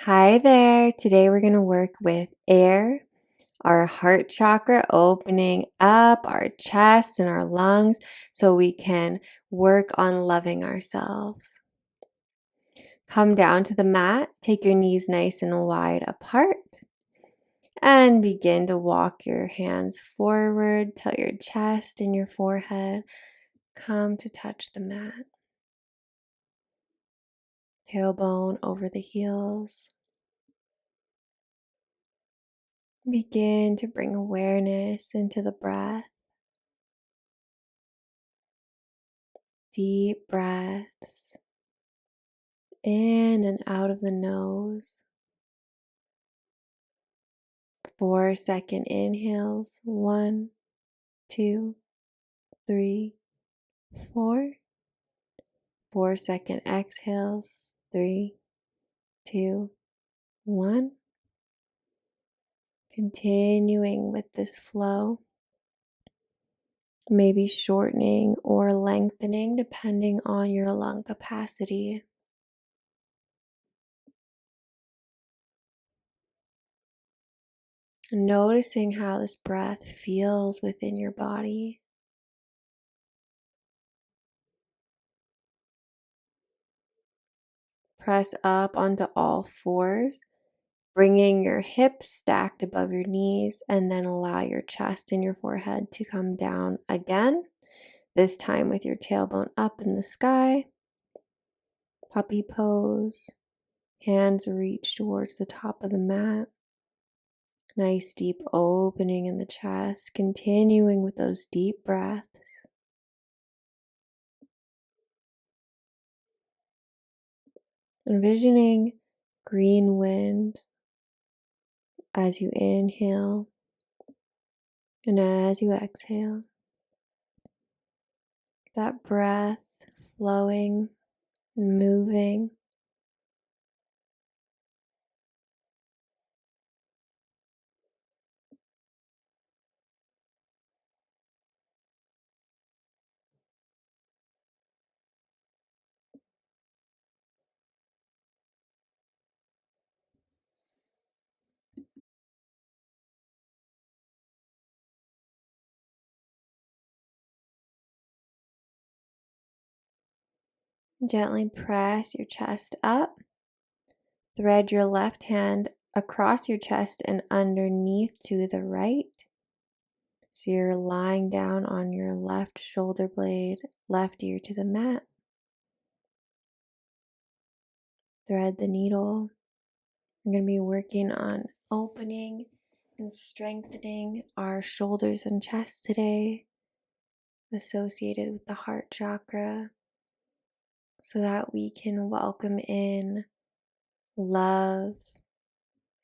Hi there. Today we're going to work with air, our heart chakra, opening up our chest and our lungs so we can work on loving ourselves. Come down to the mat, take your knees nice and wide apart, and begin to walk your hands forward till your chest and your forehead come to touch the mat. Tailbone over the heels. Begin to bring awareness into the breath. Deep breaths in and out of the nose. 4-second inhales. 1, 2, 3, 4. 4-second exhales. 3, 2, 1. Continuing with this flow, maybe shortening or lengthening depending on your lung capacity. Noticing how this breath feels within your body. Press up onto all fours, bringing your hips stacked above your knees, and then allow your chest and your forehead to come down again, this time with your tailbone up in the sky. Puppy pose. Hands reach towards the top of the mat. Nice deep opening in the chest, continuing with those deep breaths. Envisioning green wind as you inhale and as you exhale. That breath flowing and moving. Gently press your chest up. Thread your left hand across your chest and underneath to the right. So you're lying down on your left shoulder blade, left ear to the mat. Thread the needle. I'm going to be working on opening and strengthening our shoulders and chest today, associated with the heart chakra, so that we can welcome in love,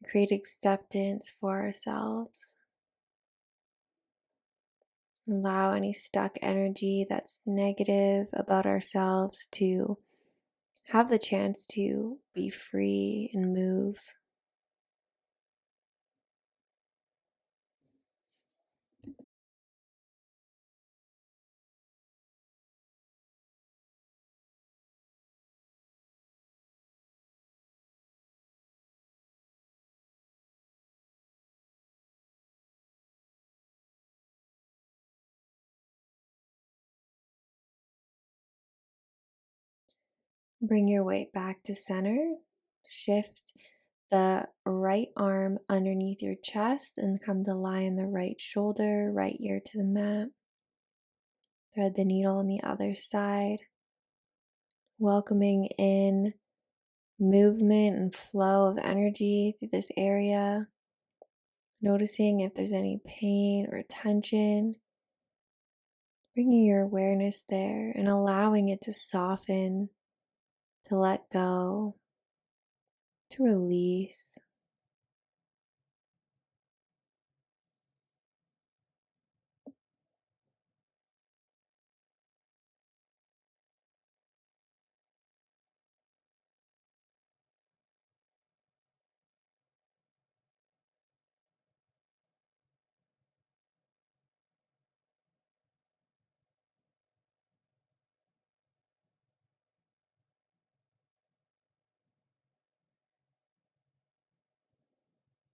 create acceptance for ourselves. Allow any stuck energy that's negative about ourselves to have the chance to be free and move. Bring your weight back to center. Shift the right arm underneath your chest and come to lie in the right shoulder, right ear to the mat. Thread the needle on the other side, welcoming in movement and flow of energy through this area. Noticing if there's any pain or tension, bringing your awareness there and allowing it to soften, to let go, to release.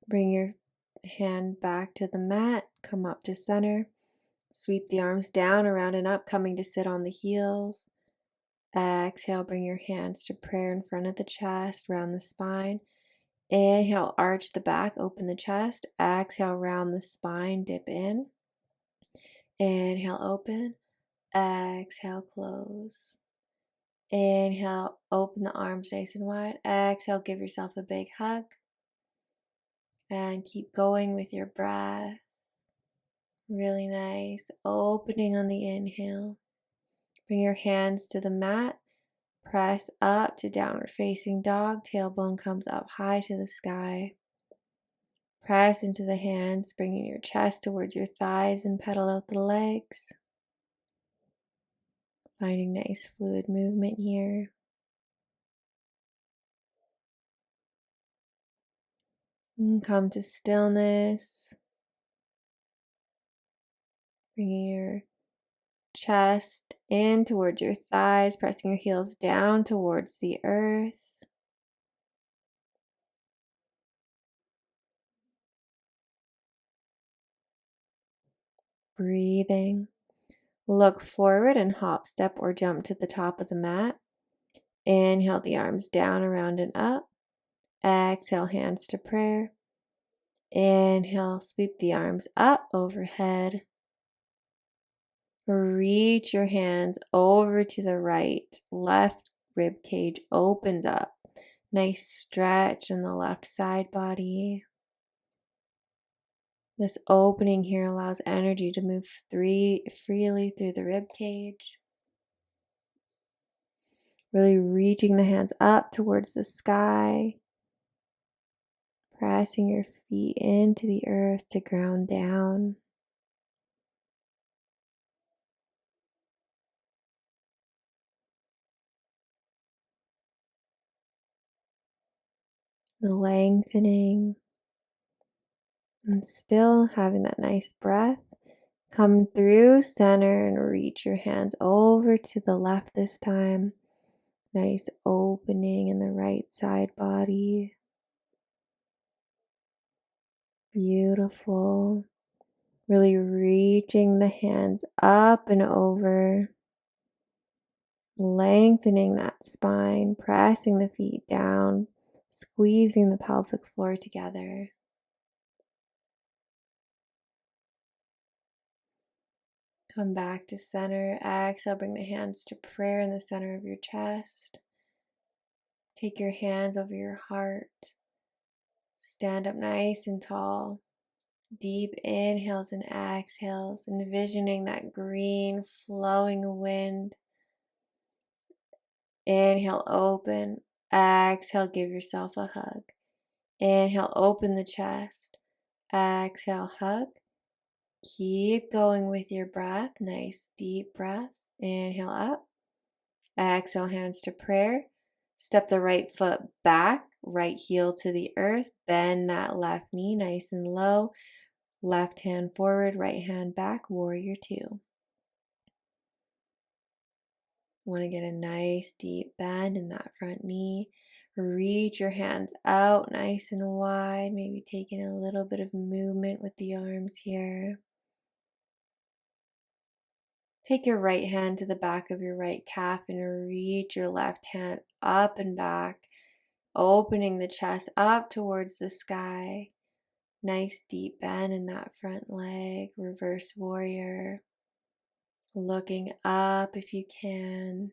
Bring your hand back to the mat. Come up to center. Sweep the arms down, around and up, coming to sit on the heels. Exhale, bring your hands to prayer in front of the chest, round the spine. Inhale, arch the back, open the chest. Exhale, round the spine, dip in. Inhale, open. Exhale, close. Inhale, open the arms nice and wide. Exhale, give yourself a big hug. And keep going with your breath. Really nice. Opening on the inhale. Bring your hands to the mat. Press up to downward facing dog. Tailbone comes up high to the sky. Press into the hands, bringing your chest towards your thighs and pedal out the legs. Finding nice fluid movement here. And come to stillness. Bringing your chest in towards your thighs, pressing your heels down towards the earth. Breathing. Look forward and hop, step, or jump to the top of the mat. Inhale the arms down, around, and up. Exhale, hands to prayer. Inhale, sweep the arms up overhead. Reach your hands over to the right. Left rib cage opens up. Nice stretch in the left side body. This opening here allows energy to move freely through the rib cage. Really reaching the hands up towards the sky. Pressing your feet into the earth to ground down. The lengthening. And still having that nice breath. Come through center and reach your hands over to the left this time. Nice opening in the right side body. Beautiful. Really reaching the hands up and over. Lengthening that spine, pressing the feet down, squeezing the pelvic floor together. Come back to center. Exhale, bring the hands to prayer in the center of your chest. Take your hands over your heart. Stand up nice and tall. Deep inhales and exhales, envisioning that green flowing wind. Inhale, open. Exhale, give yourself a hug. Inhale, open the chest. Exhale, hug. Keep going with your breath. Nice deep breaths. Inhale up. Exhale, hands to prayer. Step the right foot back, right heel to the earth. Bend that left knee nice and low. Left hand forward, right hand back, warrior two. Want to get a nice deep bend in that front knee. Reach your hands out nice and wide, maybe taking a little bit of movement with the arms here. Take your right hand to the back of your right calf and reach your left hand up and back, opening the chest up towards the sky. Nice deep bend in that front leg, reverse warrior. Looking up if you can.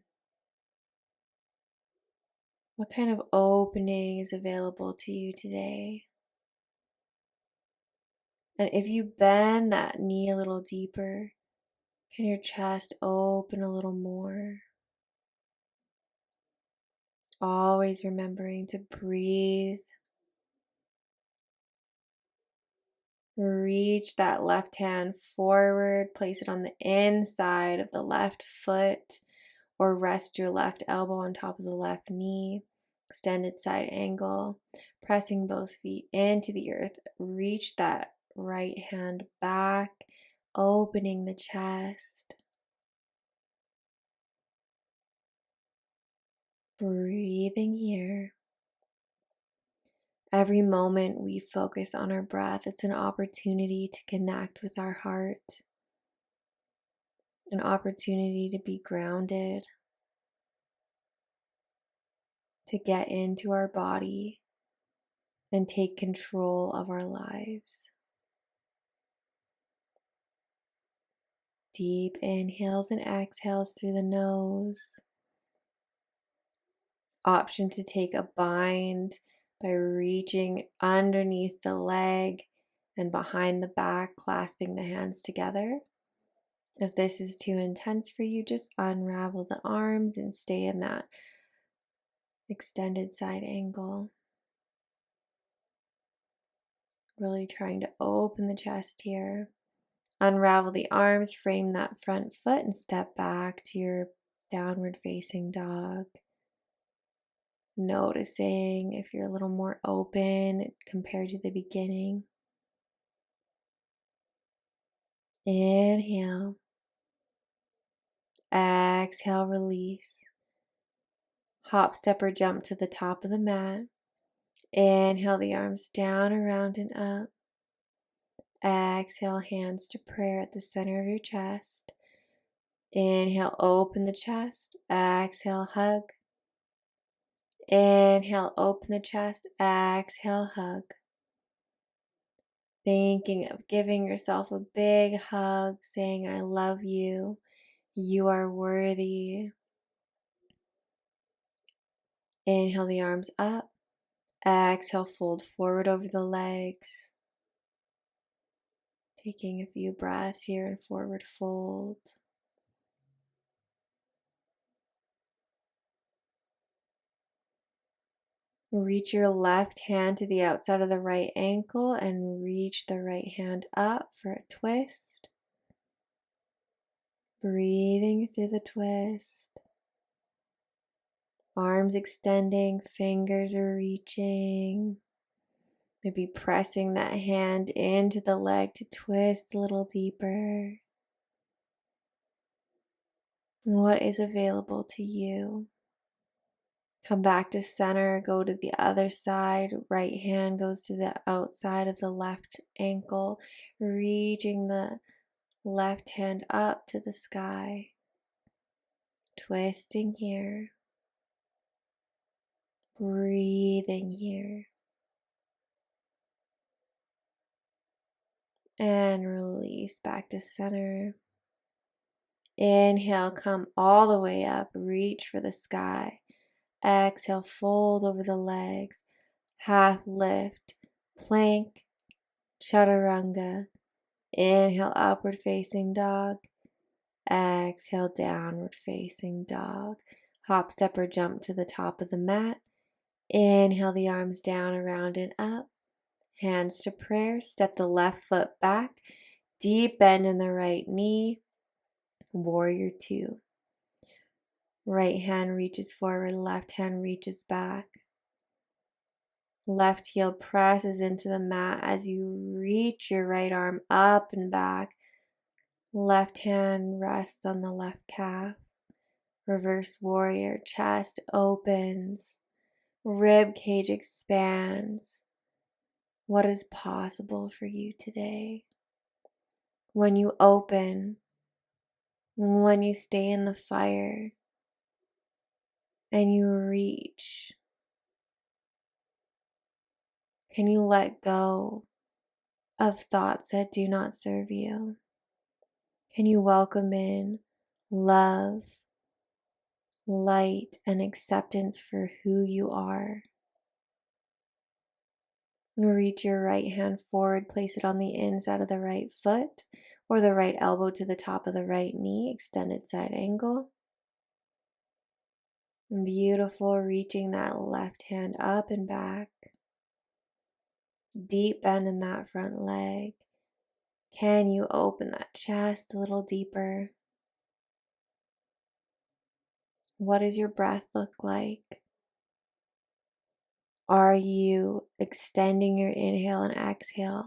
What kind of opening is available to you today? And if you bend that knee a little deeper, can your chest open a little more? Always remembering to breathe. Reach that left hand forward, place it on the inside of the left foot, or rest your left elbow on top of the left knee. Extended side angle, pressing both feet into the earth. Reach that right hand back, opening the chest. Breathing here. Every moment we focus on our breath, it's an opportunity to connect with our heart, an opportunity to be grounded, to get into our body and take control of our lives. Deep inhales and exhales through the nose. Option to take a bind by reaching underneath the leg and behind the back, clasping the hands together. If this is too intense for you, just unravel the arms and stay in that extended side angle. Really trying to open the chest here. Unravel the arms, frame that front foot, and step back to your downward facing dog. Noticing if you're a little more open compared to the beginning. Inhale. Exhale, release. Hop, step, or jump to the top of the mat. Inhale the arms down, around, and up. Exhale, hands to prayer at the center of your chest. Inhale, open the chest. Exhale, hug. Inhale, open the chest. Exhale, hug. Thinking of giving yourself a big hug, saying, I love you. You are worthy. Inhale the arms up. Exhale, fold forward over the legs. Taking a few breaths here and forward fold. Reach your left hand to the outside of the right ankle and reach the right hand up for a twist. Breathing through the twist. Arms extending, fingers are reaching. Maybe pressing that hand into the leg to twist a little deeper. What is available to you? Come back to center, go to the other side. Right hand goes to the outside of the left ankle, reaching the left hand up to the sky. Twisting here. Breathing here. And release back to center. Inhale, come all the way up, reach for the sky. Exhale, fold over the legs, half lift, plank, chaturanga. Inhale, upward facing dog. Exhale, downward facing dog. Hop, step, or jump to the top of the mat. Inhale the arms down, around, and up. Hands to prayer. Step the left foot back. Deep bend in the right knee. Warrior two. Right hand reaches forward, left hand reaches back. Left heel presses into the mat as you reach your right arm up and back. Left hand rests on the left calf. Reverse warrior, chest opens. Rib cage expands. What is possible for you today? When you open, when you stay in the fire, and you reach, can you let go of thoughts that do not serve you? Can you welcome in love, light, and acceptance for who you are? Reach your right hand forward, place it on the inside of the right foot or the right elbow to the top of the right knee, extended side angle. Beautiful, reaching that left hand up and back. Deep bend in that front leg. Can you open that chest a little deeper? What does your breath look like? Are you extending your inhale and exhale?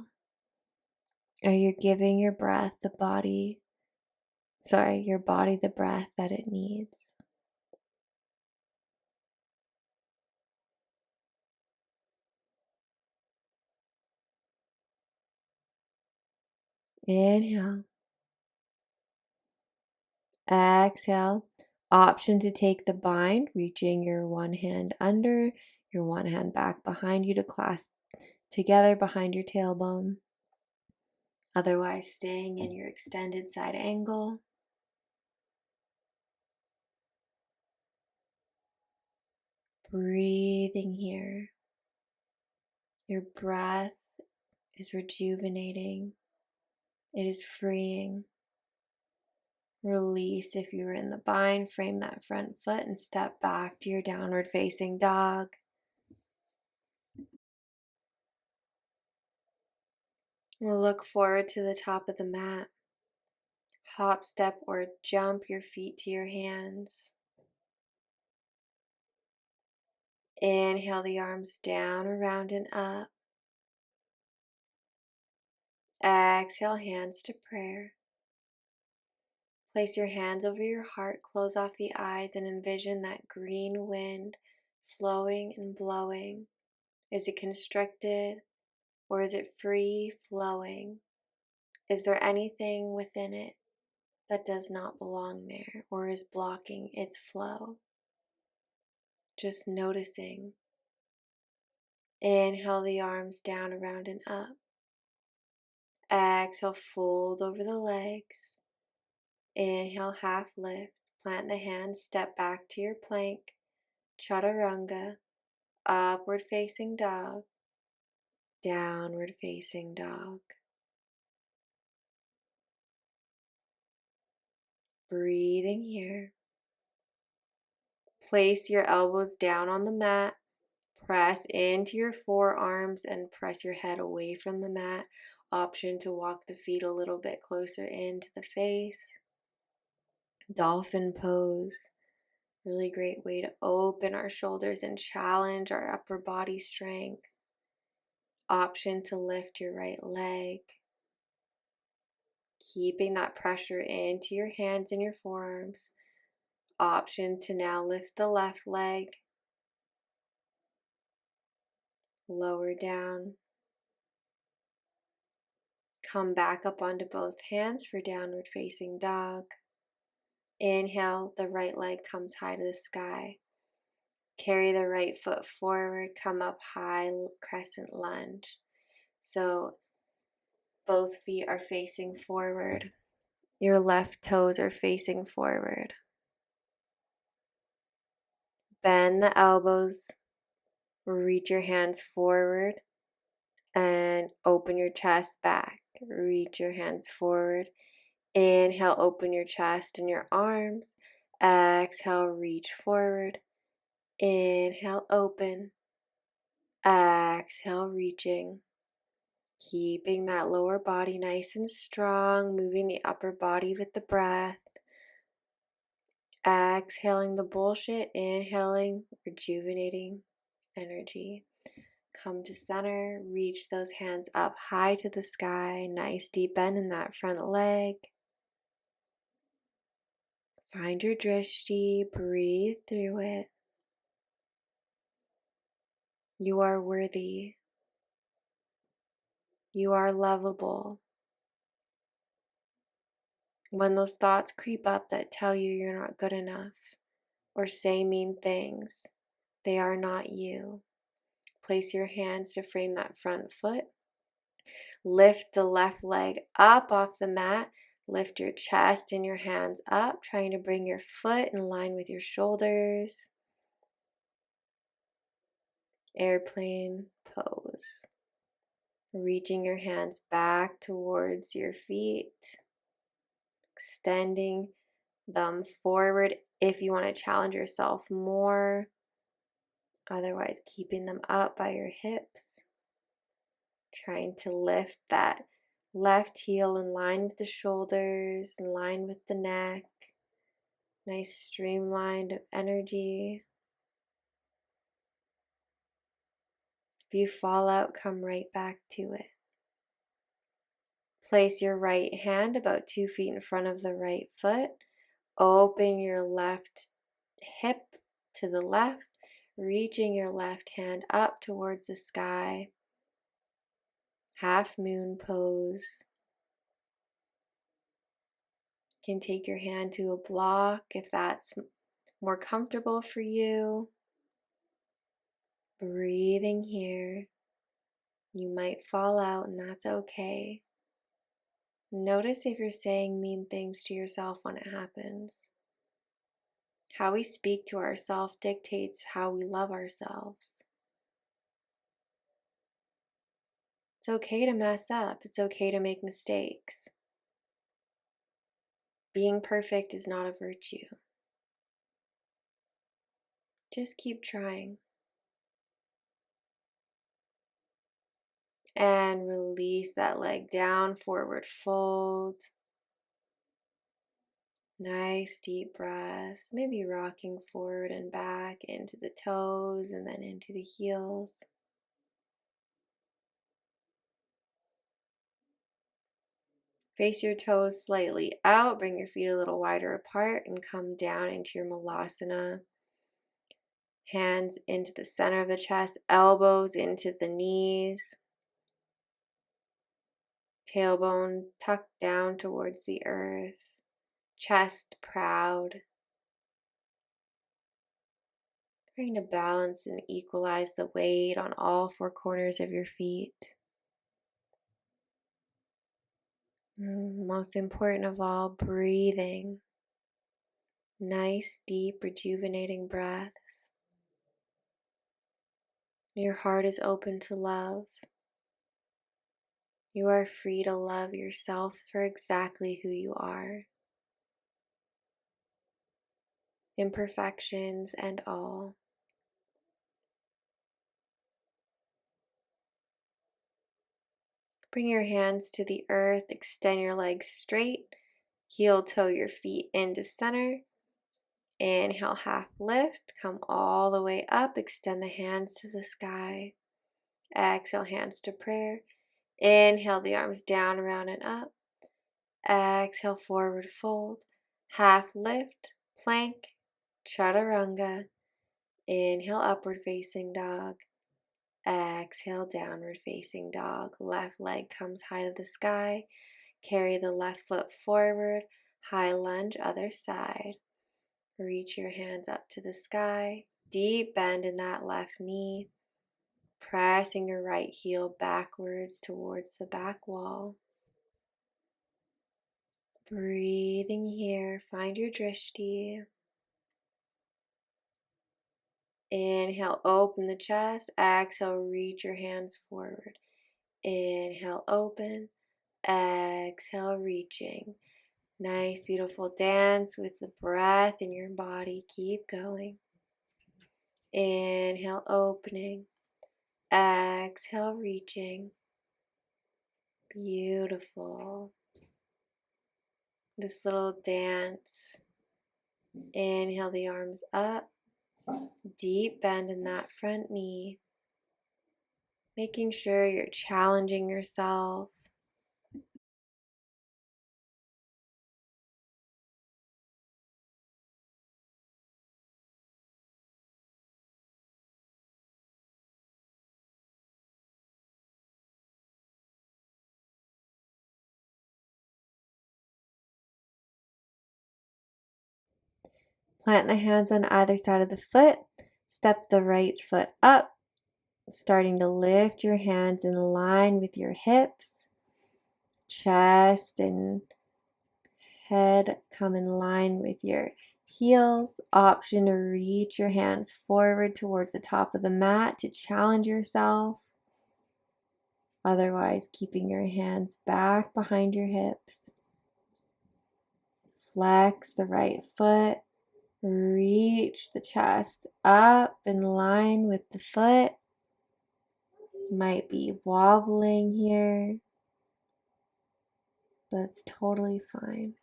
Are you giving your body the breath that it needs? Inhale. Exhale. Option to take the bind, reaching your one hand under, your one hand back behind you to clasp together behind your tailbone. Otherwise, staying in your extended side angle. Breathing here. Your breath is rejuvenating. It is freeing. Release if you were in the bind, frame that front foot and step back to your downward facing dog. We'll look forward to the top of the mat. Hop, step, or jump your feet to your hands. Inhale the arms down, around, and up. Exhale, hands to prayer. Place your hands over your heart, close off the eyes, and envision that green wind flowing and blowing. Is it constricted or is it free flowing? Is there anything within it that does not belong there or is blocking its flow? Just noticing. Inhale the arms down, around, and up. Exhale, fold over the legs. Inhale, half lift. Plant the hands, step back to your plank. Chaturanga. Upward facing dog. Downward facing dog. Breathing here. Place your elbows down on the mat. Press into your forearms and press your head away from the mat. Option to walk the feet a little bit closer into the face. Dolphin Pose. Really great way to open our shoulders and challenge our upper body strength. Option to lift your right leg. Keeping that pressure into your hands and your forearms. Option to now lift the left leg. Lower down. Come back up onto both hands for downward facing dog. Inhale, the right leg comes high to the sky. Carry the right foot forward, come up high, crescent lunge. So both feet are facing forward. Your left toes are facing forward. Bend the elbows, reach your hands forward, and open your chest back. Reach your hands forward. Inhale, open your chest and your arms. Exhale, reach forward. Inhale, open. Exhale, reaching. Keeping that lower body nice and strong, moving the upper body with the breath. Exhaling the bullshit, inhaling, rejuvenating energy. Come to center, reach those hands up high to the sky. Nice deep bend in that front leg. Find your drishti, breathe through it. You are worthy. You are lovable. When those thoughts creep up that tell you you're not good enough or say mean things, they are not you. Place your hands to frame that front foot. Lift the left leg up off the mat. Lift your chest and your hands up, trying to bring your foot in line with your shoulders. Airplane pose. Reaching your hands back towards your feet. Extending them forward if you want to challenge yourself more. Otherwise, keeping them up by your hips. Trying to lift that left heel in line with the shoulders, in line with the neck. Nice streamlined of energy. If you fall out, come right back to it. Place your right hand about 2 feet in front of the right foot. Open your left hip to the left, reaching your left hand up towards the sky. Half moon pose. You can take your hand to a block if that's more comfortable for you. Breathing here. You might fall out, and that's okay. Notice if you're saying mean things to yourself when it happens. How we speak to ourselves dictates how we love ourselves. It's okay to mess up. It's okay to make mistakes. Being perfect is not a virtue. Just keep trying. And release that leg down, forward fold. Nice deep breaths, maybe rocking forward and back into the toes and then into the heels. Face your toes slightly out, bring your feet a little wider apart and come down into your malasana. Hands into the center of the chest, elbows into the knees. Tailbone tucked down towards the earth. Chest proud. Trying to balance and equalize the weight on all four corners of your feet. Most important of all, breathing. Nice, deep, rejuvenating breaths. Your heart is open to love. You are free to love yourself for exactly who you are. Imperfections and all. Bring your hands to the earth, extend your legs straight, heel toe your feet into center. Inhale, half lift, come all the way up, extend the hands to the sky. Exhale, hands to prayer. Inhale, the arms down, around, and up. Exhale, forward fold. Half lift, plank, chaturanga. Inhale, upward facing dog. Exhale, downward facing dog. Left leg comes high to the sky. Carry the left foot forward. High lunge, other side. Reach your hands up to the sky. Deep bend in that left knee. Pressing your right heel backwards towards the back wall. Breathing here, find your drishti. Inhale, open the chest. Exhale, reach your hands forward. Inhale, open. Exhale, reaching. Nice, beautiful dance with the breath in your body. Keep going. Inhale, opening. Exhale, reaching. Beautiful. This little dance. Inhale the arms up. Deep bend in that front knee. Making sure you're challenging yourself. Plant the hands on either side of the foot. Step the right foot up. Starting to lift your hands in line with your hips. Chest and head come in line with your heels. Option to reach your hands forward towards the top of the mat to challenge yourself. Otherwise, keeping your hands back behind your hips. Flex the right foot. Reach the chest up in line with the foot. Might be wobbling here. That's totally fine.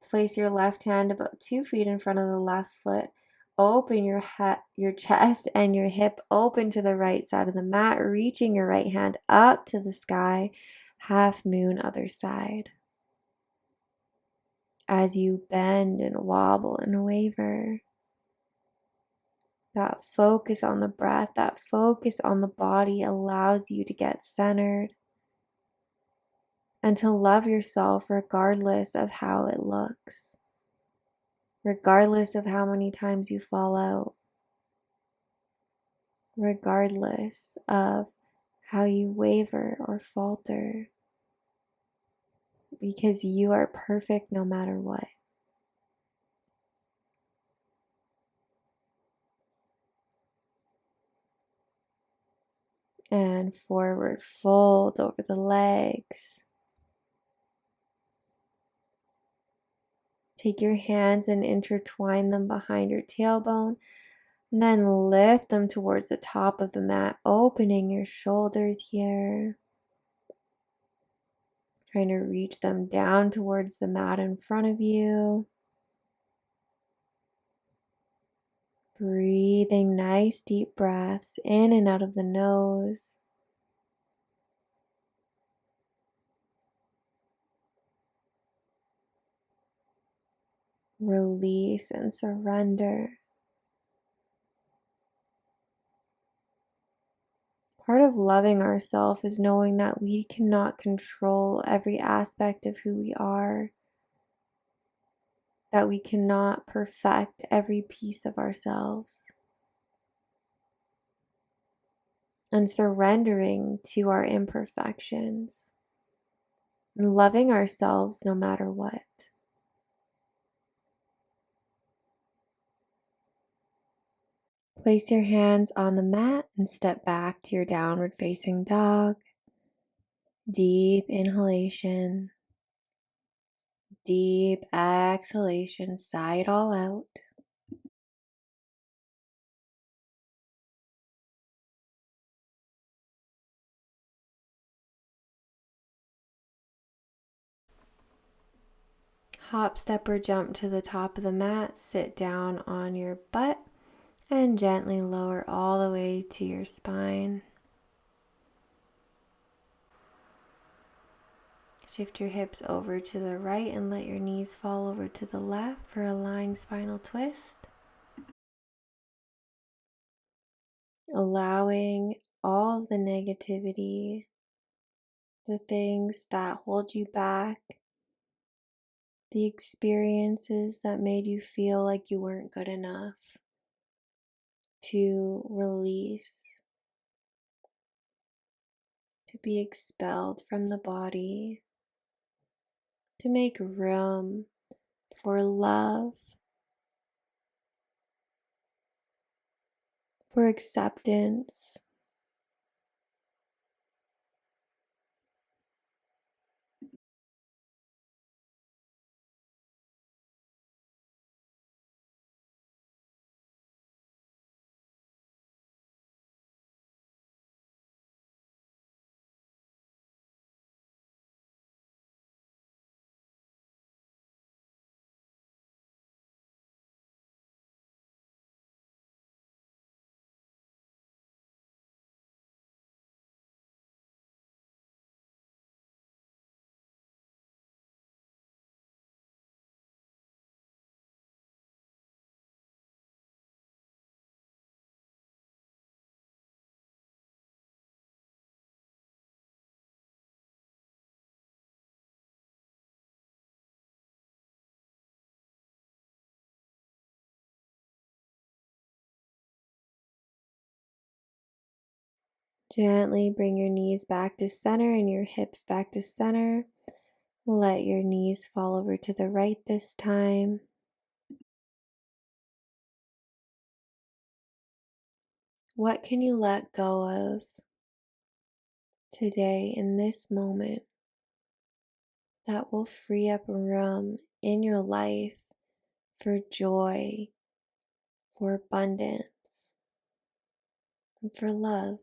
Place your left hand about 2 feet in front of the left foot. Open your chest and your hip open to the right side of the mat, reaching your right hand up to the sky. Half moon, other side. As you bend and wobble and waver, that focus on the breath, that focus on the body allows you to get centered. and to love yourself regardless of how it looks, regardless of how many times you fall out, regardless of how you waver or falter, because you are perfect no matter what. And forward fold over the legs. Take your hands and intertwine them behind your tailbone. And then lift them towards the top of the mat, opening your shoulders here. Trying to reach them down towards the mat in front of you. Breathing nice deep breaths in and out of the nose. Release and surrender. Part of loving ourselves is knowing that we cannot control every aspect of who we are, that we cannot perfect every piece of ourselves. And surrendering to our imperfections, and loving ourselves no matter what. Place your hands on the mat and step back to your downward facing dog. Deep inhalation, deep exhalation, sigh it all out. Hop, step, or jump to the top of the mat, sit down on your butt, and gently lower all the way to your spine. Shift your hips over to the right and let your knees fall over to the left for a lying spinal twist. Allowing all of the negativity, the things that hold you back, the experiences that made you feel like you weren't good enough, to release, to be expelled from the body, to make room for love, for acceptance. Gently bring your knees back to center and your hips back to center. Let your knees fall over to the right this time. What can you let go of today in this moment that will free up room in your life for joy, for abundance, and for love?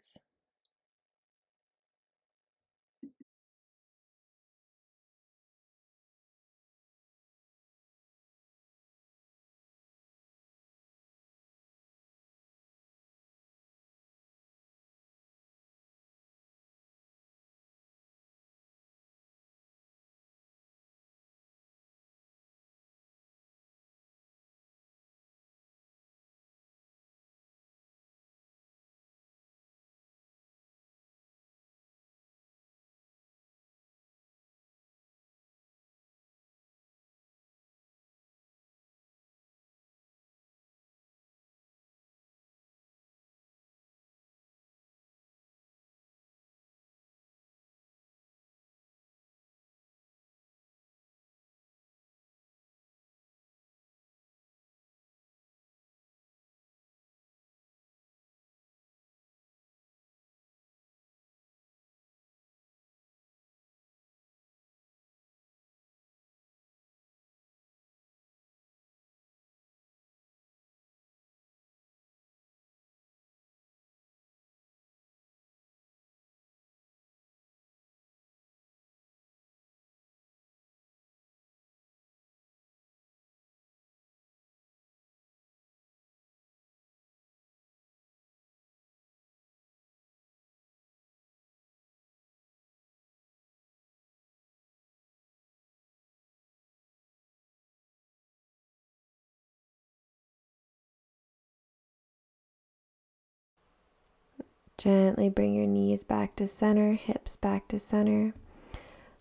Gently bring your knees back to center, hips back to center.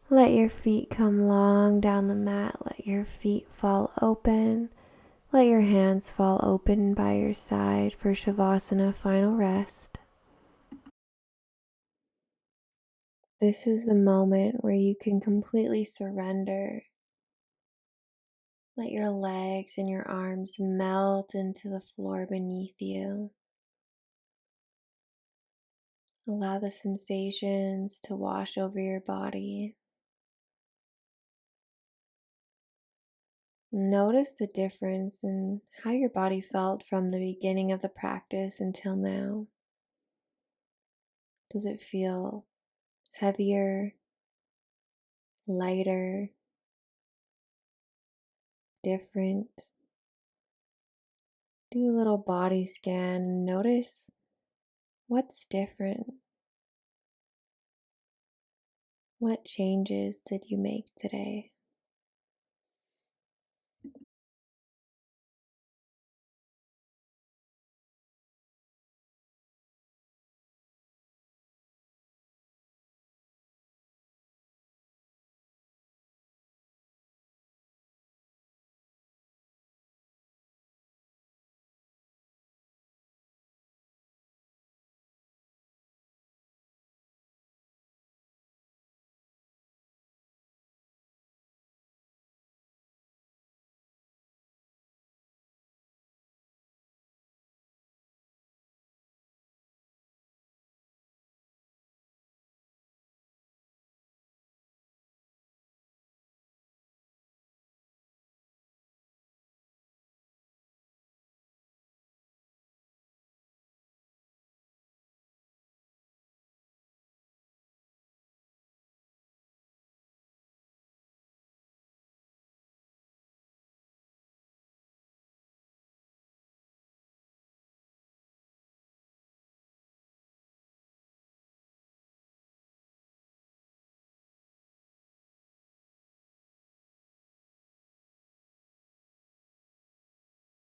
Let your feet come long down the mat. Let your feet fall open. Let your hands fall open by your side for Shavasana, final rest. This is the moment where you can completely surrender. Let your legs and your arms melt into the floor beneath you. Allow the sensations to wash over your body. Notice the difference in how your body felt from the beginning of the practice until now. Does it feel heavier, lighter, different? Do a little body scan and notice what's different. What changes did you make today?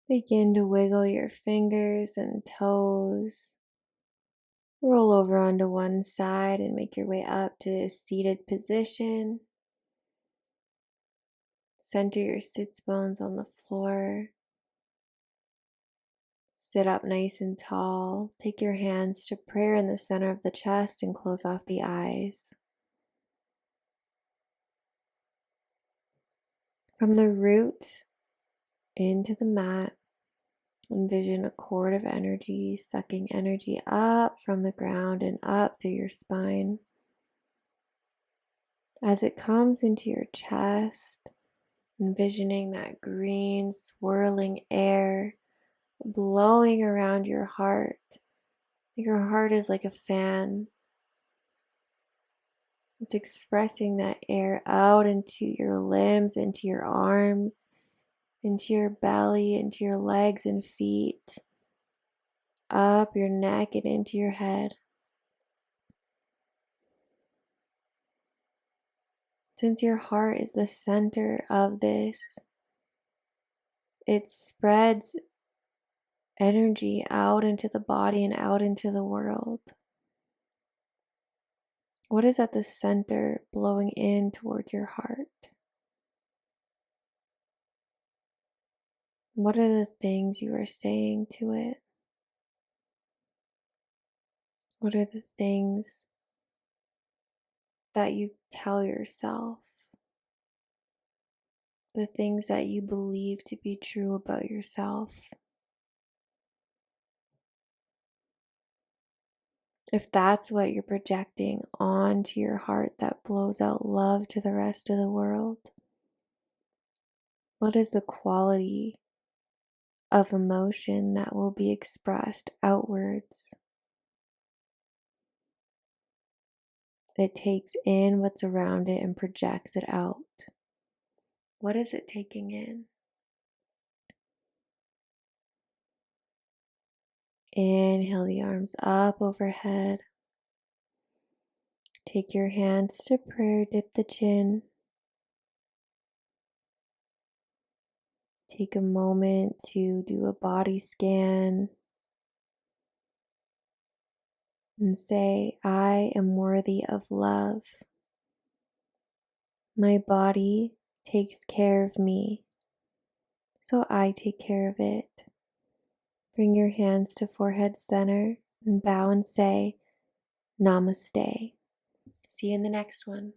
Begin to wiggle your fingers and toes. Roll over onto one side and make your way up to a seated position. Center your sits bones on the floor. Sit up nice and tall. Take your hands to prayer in the center of the chest and close off the eyes. From the root into the mat, envision a cord of energy sucking energy up from the ground and up through your spine. As it comes into your chest, envisioning that green swirling air blowing around your heart. Your heart is like a fan. It's expressing that air out into your limbs, into your arms, into your belly, into your legs and feet, up your neck and into your head. Since your heart is the center of this, it spreads energy out into the body and out into the world. What is at the center blowing in towards your heart? What are the things you are saying to it? What are the things that you tell yourself? The things that you believe to be true about yourself? If that's what you're projecting onto your heart that blows out love to the rest of the world, what is the quality of emotion that will be expressed outwards? It takes in what's around it and projects it out. What is it taking in? Inhale the arms up overhead. Take your hands to prayer, dip the chin. Take a moment to do a body scan. and say, I am worthy of love. My body takes care of me, so I take care of it. Bring your hands to forehead center and bow and say, Namaste. See you in the next one.